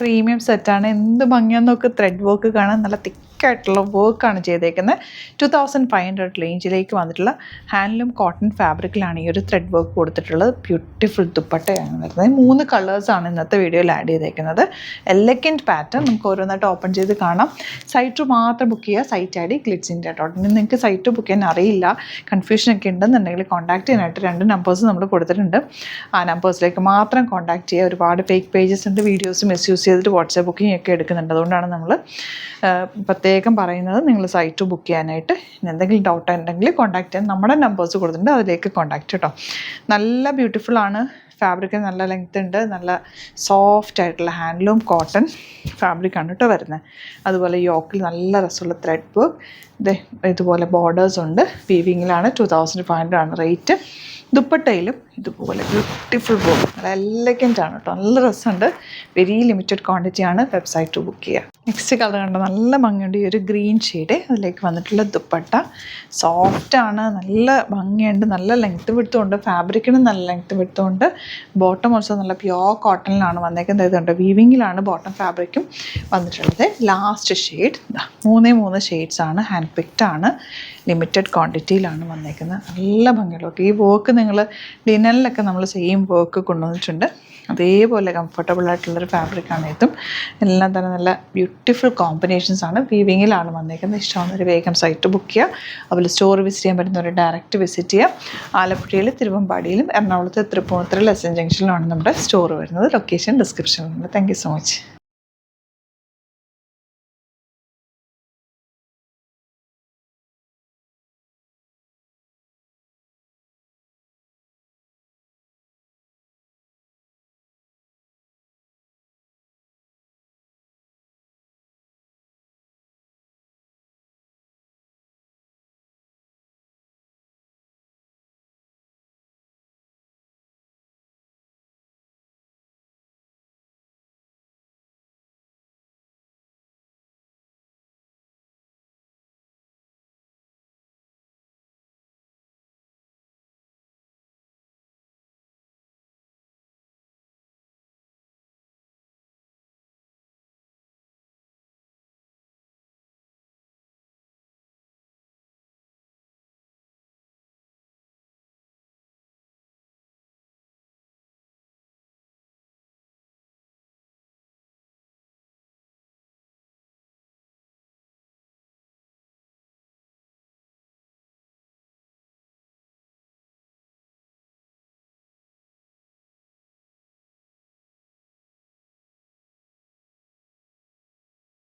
Premium സെറ്റാണ്. എന്ത് ഭംഗിയാന്ന് നോക്ക്. ത്രെഡ് വർക്ക് കാണാൻ നല്ല തിക്കായിട്ടുള്ള വർക്കാണ് ചെയ്തേക്കുന്നത്. 2500 റേഞ്ചിലേക്ക് വന്നിട്ടുള്ള ഹാൻഡ്ലൂം കോട്ടൺ ഫാബ്രിക്കിലാണ് ഈ ഒരു ത്രെഡ് വർക്ക് കൊടുത്തിട്ടുള്ളത്. ബ്യൂട്ടിഫുൾ ദുപ്പട്ടയാണ് വരുന്നത്. 3 കളേഴ്സാണ് ഇന്നത്തെ വീഡിയോയിൽ ആഡ് ചെയ്തേക്കുന്നത്. Elegant pattern. നമുക്ക് ഓരോന്നായിട്ട് ഓപ്പൺ ചെയ്ത് കാണാം. സൈറ്റ് മാത്രം ബുക്ക് ചെയ്യുക. സൈറ്റ് ഐ ഡി ഗ്ലിറ്റ്സിൻ്റെ കേട്ടോ. ഇനി നിങ്ങൾക്ക് സൈറ്റ് ബുക്ക് ചെയ്യാൻ അറിയില്ല, കൺഫ്യൂഷനൊക്കെ ഉണ്ടെന്നുണ്ടെങ്കിൽ കോൺടാക്ട് ചെയ്യാനായിട്ട് 2 നമ്പേഴ്സ് നമ്മൾ കൊടുത്തിട്ടുണ്ട്. ആ നമ്പേഴ്സിലേക്ക് മാത്രം കോൺടാക്ട് ചെയ്യുക. ഒരുപാട് ഫേക്ക് പേജസ് ഉണ്ട്, വീഡിയോസ് മിസ്യൂസ് ചെയ്തിട്ട് വാട്സാപ്പ് ബുക്കിംഗ് ഒക്കെ എടുക്കുന്നുണ്ട്. അതുകൊണ്ടാണ് നമ്മൾ പ്രത്യേകം പറയുന്നത് നിങ്ങൾ സൈറ്റ് ബുക്ക് ചെയ്യാനായിട്ട്. എന്തെങ്കിലും ഡൗട്ട് ഉണ്ടെങ്കിൽ കോൺടാക്ട് ചെയ്യാൻ നമ്മുടെ നമ്പേഴ്സ് കൊടുത്തിട്ടുണ്ട്, അതിലേക്ക് കോൺടാക്ട് കേട്ടോ. നല്ല ബ്യൂട്ടിഫുൾ ആണ്. ഫാബ്രിക് നല്ല ലെങ്ത് ഉണ്ട്. നല്ല സോഫ്റ്റ് ആയിട്ടുള്ള ഹാൻഡ്ലൂം കോട്ടൺ ഫാബ്രിക്കാണ് കേട്ടോ വരുന്നത്. അതുപോലെ യോക്കിൽ നല്ല രസമുള്ള ത്രെഡ് വർക്ക്. ഇതുപോലെ ബോർഡേഴ്സ് ഉണ്ട്. വീവിങ്ങിലാണ്. 2500 ആണ് റേറ്റ്. ദുപ്പട്ടയിലും ഇതുപോലെ ബ്യൂട്ടിഫുൾ വർക്ക്. നല്ല എലഗൻ്റ് ആണ് കേട്ടോ. നല്ല രസമുണ്ട്. വെരി ലിമിറ്റഡ് ക്വാണ്ടിറ്റി ആണ്. വെബ്സൈറ്റ് ബുക്ക് ചെയ്യുക. നെക്സ്റ്റ് കളർ കണ്ടോ, നല്ല ഭംഗിയുണ്ട്. ഈ ഒരു ഗ്രീൻ ഷെയ്ഡ്. അതിലേക്ക് വന്നിട്ടുള്ള ദുപ്പട്ട സോഫ്റ്റാണ്, നല്ല ഭംഗിയുണ്ട്. നല്ല ലെങ്ത്ത് വിടുത്തുണ്ട്. ഫാബ്രിക്കിന് നല്ല ലെങ്ത്ത് വിടുത്തുണ്ട്. ബോട്ടം ഓൾസോ നല്ല പ്യോർ കോട്ടണിലാണ് വന്നേക്കുന്നത്. ഇതുണ്ട് വീവിങ്ങിലാണ് ബോട്ടം ഫാബ്രിക്കും വന്നിട്ടുള്ളത്. Last shade 3 ഷെയ്ഡ്സാണ്. ഹാൻഡ് പിക്ഡ് ആണ്. ലിമിറ്റഡ് ക്വാണ്ടിറ്റിയിലാണ് വന്നേക്കുന്നത്. നല്ല ഭംഗിയുള്ള ഈ വർക്ക്. നിങ്ങൾ ലിനനിലൊക്കെ നമ്മൾ സെയിം വർക്ക് കൊണ്ടുവന്നിട്ടുണ്ട്. അതേപോലെ കംഫർട്ടബിൾ ആയിട്ടുള്ളൊരു ഫാബ്രിക്കാണ് ഇതും. എല്ലാം തന്നെ നല്ല ബ്യൂട്ടിഫുൾ കോമ്പിനേഷൻസ് ആണ്. വീവിങ്ങിലാണ് വന്നേക്കുന്നത്. ഇഷ്ടമാകുന്നൊരു വേഗം സൈറ്റ് ബുക്ക് ചെയ്യുക. അതുപോലെ സ്റ്റോർ വിസിറ്റ് ചെയ്യാൻ പറ്റുന്നവർ ഡയറക്റ്റ് വിസിറ്റ് ചെയ്യുക. ആലപ്പുഴയിൽ, തിരുവമ്പാടിയിലും, എറണാകുളത്ത് തൃപ്പൂണിത്തുറ എസ് എൻ ജംഗ്ഷനിലാണ് നമ്മുടെ സ്റ്റോർ വരുന്നത്. ലൊക്കേഷൻ ഡിസ്ക്രിപ്ഷനിലുണ്ട്. Thank you so much.